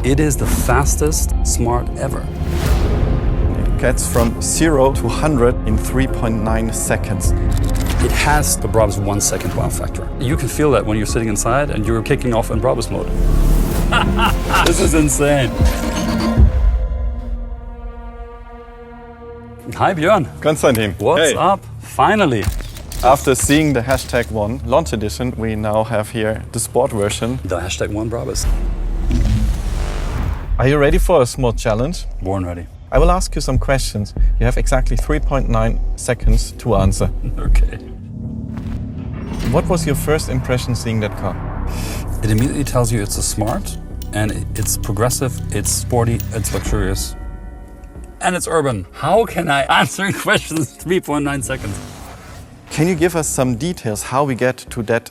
It is the fastest Smart ever. It gets from 0 to 100 in 3.9 seconds. It has the Brabus 1 second wow factor. You can feel that when you're sitting inside and you're kicking off in Brabus mode. This is insane. Hi Björn. Konstantin. What's up? Finally. After seeing the #1 launch edition, we now have here the sport version. The #1 Brabus. Are you ready for a small challenge? Born ready. I will ask you some questions. You have exactly 3.9 seconds to answer. Okay. What was your first impression seeing that car? It immediately tells you it's a Smart, and it's progressive, it's sporty, it's luxurious, and it's urban. How can I answer questions in 3.9 seconds? Can you give us some details how we get to that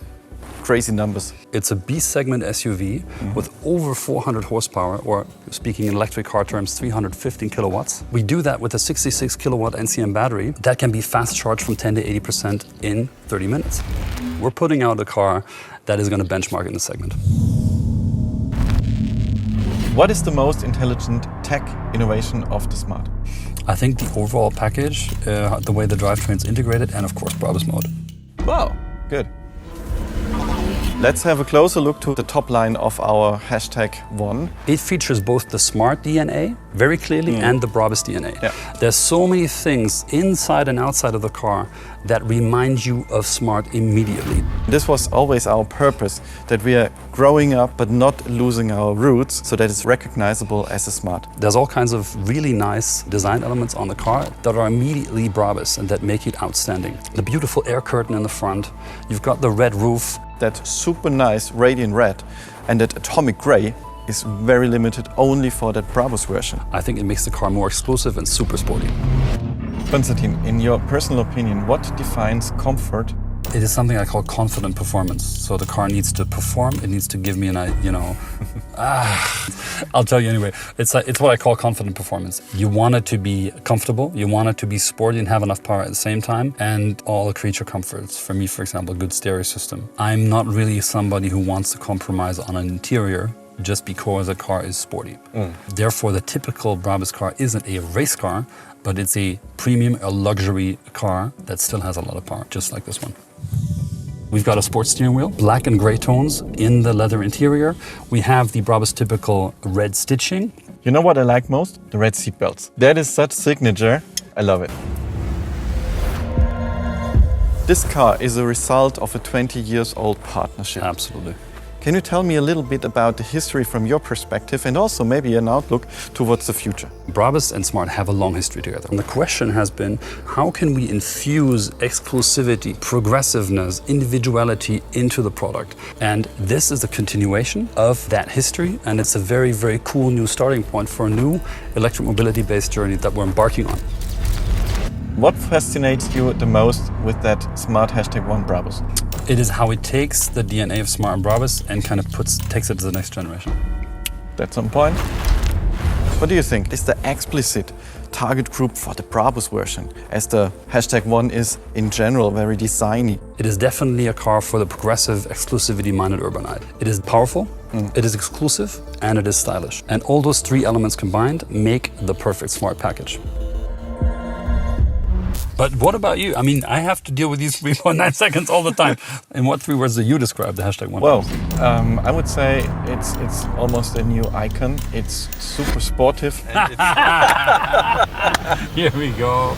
crazy numbers? It's a B-segment SUV with over 400 horsepower, or speaking in electric car terms, 315 kilowatts. We do that with a 66 kilowatt NCM battery that can be fast charged from 10 to 80% in 30 minutes. We're putting out a car that is going to benchmark in the segment. What is the most intelligent tech innovation of the Smart? I think the overall package, the way the drivetrain's integrated, and of course Brabus mode. Wow, good. Let's have a closer look to the top line of our #1. It features both the Smart DNA very clearly and the Brabus DNA. Yeah. There's so many things inside and outside of the car that remind you of Smart immediately. This was always our purpose, that we are growing up but not losing our roots, so that it's recognizable as a Smart. There's all kinds of really nice design elements on the car that are immediately Brabus and that make it outstanding. The beautiful air curtain in the front, you've got the red roof. That super nice radiant red and that atomic gray is very limited only for that Brabus version. I think it makes the car more exclusive and super sporty. Konstantin, in your personal opinion, what defines comfort? It is something I call confident performance. So the car needs to perform, it needs to give me I'll tell you anyway. It's what I call confident performance. You want it to be comfortable, you want it to be sporty and have enough power at the same time, and all the creature comforts. For me, for example, a good stereo system. I'm not really somebody who wants to compromise on an interior just because a car is sporty. Therefore, the typical Brabus car isn't a race car, but it's a premium, a luxury car that still has a lot of power, just like this one. We've got a sports steering wheel, black and gray tones in the leather interior. We have the Brabus typical red stitching. You know what I like most? The red seat belts. That is such signature. I love it. This car is a result of a 20-year-old partnership. Absolutely. Can you tell me a little bit about the history from your perspective and also maybe an outlook towards the future? Brabus and Smart have a long history together. And the question has been, how can we infuse exclusivity, progressiveness, individuality into the product? And this is a continuation of that history, and it's a very, very cool new starting point for a new electric mobility-based journey that we're embarking on. What fascinates you the most with that Smart #1 Brabus? It is how it takes the DNA of Smart and Brabus and kind of takes it to the next generation. That's on point. What do you think? Is the explicit target group for the Brabus version, as the #1 is in general very designy? It is definitely a car for the progressive, exclusivity-minded urbanite. It is powerful, it is exclusive, and it is stylish. And all those three elements combined make the perfect Smart package. But what about you? I mean, I have to deal with these 3.9 seconds all the time. In what 3 words do you describe the #1? Well, I would say it's almost a new icon. It's super sportive. Here we go.